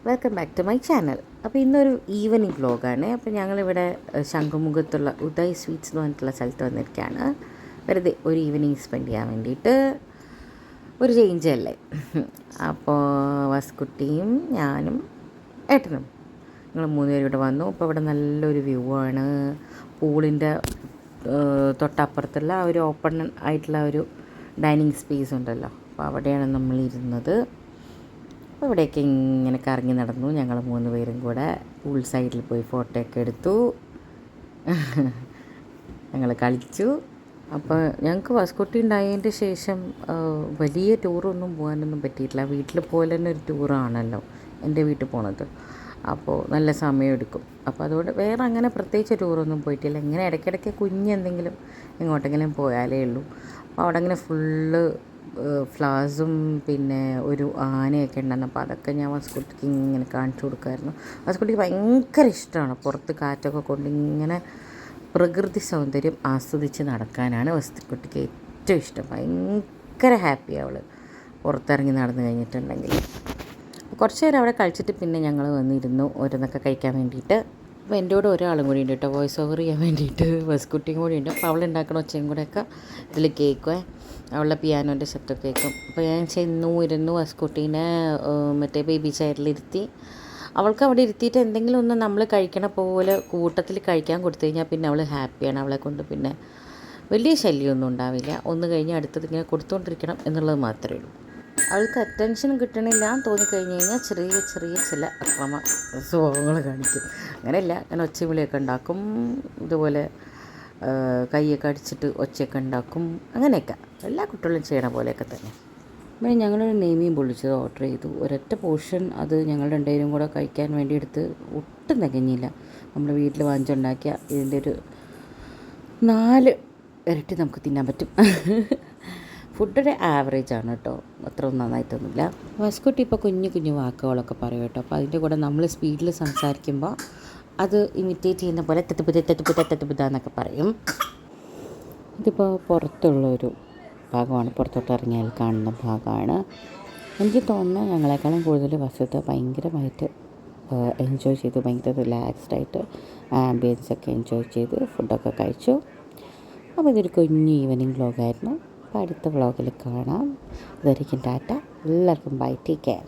Welcome back to my channel. അപ്പോൾ ഇന്നൊരു evening വ്ലോഗാണ്. അപ്പോൾ ഞങ്ങളിവിടെ ശംഖുമുഖത്തുള്ള ഉദയ് സ്വീറ്റ്സ് എന്ന് പറഞ്ഞിട്ടുള്ള സ്ഥലത്ത് വന്നിരിക്കുകയാണ്. വെറുതെ ഒരു ഈവനിങ് സ്പെൻഡ് ചെയ്യാൻ വേണ്ടിയിട്ട്, ഒരു ചേഞ്ച് അല്ലേ. അപ്പോൾ വസ്കുട്ടിയും ഞാനും ഏട്ടനും ഞങ്ങൾ 3 പേരും ഇവിടെ വന്നു. അപ്പോൾ ഇവിടെ നല്ലൊരു വ്യൂ ആണ്. പൂളിൻ്റെ തൊട്ടപ്പുറത്തുള്ള ഒരു ഓപ്പൺ ആയിട്ടുള്ള ഒരു ഡൈനിങ് സ്പേസ് ഉണ്ടല്ലോ, അപ്പോൾ അവിടെയാണ് നമ്മളിരുന്നത്. അപ്പോൾ ഇവിടെയൊക്കെ ഇങ്ങനെ കറങ്ങി നടന്നു. ഞങ്ങൾ 3 പേരും കൂടെ പൂൾ സൈഡിൽ പോയി ഫോട്ടോ ഒക്കെ എടുത്തു, ഞങ്ങൾ കളിച്ചു. അപ്പോൾ ഞങ്ങൾക്ക് വസ്കുട്ടി ഉണ്ടായതിൻ്റെ ശേഷം വലിയ ടൂറൊന്നും പോകാനൊന്നും പറ്റിയിട്ടില്ല. വീട്ടിൽ പോലെ തന്നെ ഒരു ടൂറാണല്ലോ എൻ്റെ വീട്ടിൽ പോണത്, അപ്പോൾ നല്ല സമയമെടുക്കും. അപ്പോൾ അതുകൊണ്ട് വേറെ അങ്ങനെ പ്രത്യേകിച്ച് ടൂറൊന്നും പോയിട്ടില്ല. ഇങ്ങനെ ഇടയ്ക്കിടയ്ക്ക് കുഞ്ഞെന്തെങ്കിലും എങ്ങോട്ടെങ്കിലും പോയാലേ ഉള്ളൂ. അപ്പോൾ അവിടെ അങ്ങനെ ഫുള്ള് ഫ്ലവേഴ്സും പിന്നെ ഒരു ആനയൊക്കെ ഉണ്ടായിരുന്നു. അപ്പോൾ അതൊക്കെ ഞാൻ വസ്കുട്ടിക്ക് ഇങ്ങനെ കാണിച്ചു കൊടുക്കുമായിരുന്നു. വസ്കുട്ടിക്ക് ഭയങ്കര ഇഷ്ടമാണ് പുറത്ത് കാറ്റൊക്കെ കൊണ്ട് ഇങ്ങനെ പ്രകൃതി സൗന്ദര്യം ആസ്വദിച്ച് നടക്കാനാണ് വസ്കുട്ടിക്ക് ഏറ്റവും ഇഷ്ടം. ഭയങ്കര ഹാപ്പിയാണ് അവൾ പുറത്തിറങ്ങി നടന്നു കഴിഞ്ഞിട്ടുണ്ടെങ്കിൽ. കുറച്ച് നേരം അവിടെ കളിച്ചിട്ട് പിന്നെ ഞങ്ങൾ വന്നിരുന്നു ഓരോന്നൊക്കെ കഴിക്കാൻ വേണ്ടിയിട്ട്. അപ്പോൾ എൻ്റെ കൂടെ ഒരാളും കൂടി ഉണ്ട് കേട്ടോ, വോയിസ് ഓവർ ചെയ്യാൻ വേണ്ടിയിട്ട് വസ്കുട്ടിയും കൂടി ഉണ്ട്. അപ്പോൾ അവളുണ്ടാക്കണ ഒച്ചയും കൂടെയൊക്കെ ഇതിൽ കേൾക്കുമേ, അവളുടെ പിയാനോൻ്റെ ശബ്ദം കേൾക്കും. അപ്പോൾ ഞാൻ ഇരുന്നു വസ്കുട്ടീനെ മറ്റേ ബേബി ചെയറിലിരുത്തി. അവൾക്ക് അവിടെ ഇരുത്തിയിട്ട് എന്തെങ്കിലും ഒന്ന് നമ്മൾ കഴിക്കണ പോലെ കൂട്ടത്തിൽ കഴിക്കാൻ കൊടുത്തു കഴിഞ്ഞാൽ പിന്നെ അവൾ ഹാപ്പിയാണ്. അവളെ കൊണ്ട് പിന്നെ വലിയ ശല്യമൊന്നും ഉണ്ടാവില്ല. ഒന്ന് കഴിഞ്ഞ് അടുത്തത് ഇങ്ങനെ കൊടുത്തുകൊണ്ടിരിക്കണം എന്നുള്ളത് മാത്രമേ ഉള്ളൂ. അവൾക്ക് അറ്റൻഷൻ കിട്ടണില്ല എന്ന് തോന്നിക്കഴിഞ്ഞ് കഴിഞ്ഞാൽ ചെറിയ ചില അക്രമ സ്വഭാവങ്ങൾ കാണിക്കും. അങ്ങനെയല്ല, ഞാൻ ഒച്ചവിളിയൊക്കെ ഉണ്ടാക്കും, ഇതുപോലെ കൈയൊക്കെ അടിച്ചിട്ട് ഒച്ചയൊക്കെ ഉണ്ടാക്കും, അങ്ങനെയൊക്കെ എല്ലാ കുട്ടികളും ചെയ്യണ പോലെയൊക്കെ തന്നെ. അപ്പോൾ ഞങ്ങളൊരു നെയ്മീൻ പൊള്ളിച്ചത് ഓർഡർ ചെയ്തു. ഒരൊറ്റ പോർഷൻ അത് ഞങ്ങൾ 2 പേരും കൂടെ കഴിക്കാൻ വേണ്ടി എടുത്ത് ഒട്ടും തികഞ്ഞില്ല. നമ്മുടെ വീട്ടിൽ വാങ്ങിച്ചുണ്ടാക്കിയ ഇതിൻ്റെ ഒരു 4 ഇരട്ടി നമുക്ക് തിന്നാൻ പറ്റും. ഫുഡൊരു ആവറേജാണ് കേട്ടോ, അത്ര നന്നായിട്ടൊന്നുമില്ല. വസ്കുട്ടി ഇപ്പോൾ കുഞ്ഞു വാക്കുകളൊക്കെ പറയും കേട്ടോ. അപ്പോൾ അതിൻ്റെ കൂടെ നമ്മൾ സ്പീഡിൽ സംസാരിക്കുമ്പോൾ അത് ഇമിറ്റേറ്റ് ചെയ്യുന്ന പോലെ തെത്തുപുത എന്നൊക്കെ പറയും. ഇതിപ്പോൾ പുറത്തുള്ളൊരു ഭാഗമാണ്, പുറത്തോട്ട് ഇറങ്ങിയാൽ കാണുന്ന ഭാഗമാണ്. എനിക്ക് തോന്നുന്നു ഞങ്ങളെക്കാളും കൂടുതൽ വസ്തുത ഭയങ്കരമായിട്ട് എൻജോയ് ചെയ്തു, ഭയങ്കര റിലാക്സ്ഡായിട്ട് ആംബിയൻസൊക്കെ എൻജോയ് ചെയ്ത് ഫുഡൊക്കെ കഴിച്ചു. അപ്പോൾ ഇതൊരു കുഞ്ഞു ഈവനിങ് വ്ലോഗായിരുന്നു. അപ്പോൾ അടുത്ത വ്ലോഗിൽ കാണാം. ഇതായിരിക്കും ടാറ്റ. എല്ലാവർക്കും ബൈ, ടേക്ക് കെയർ.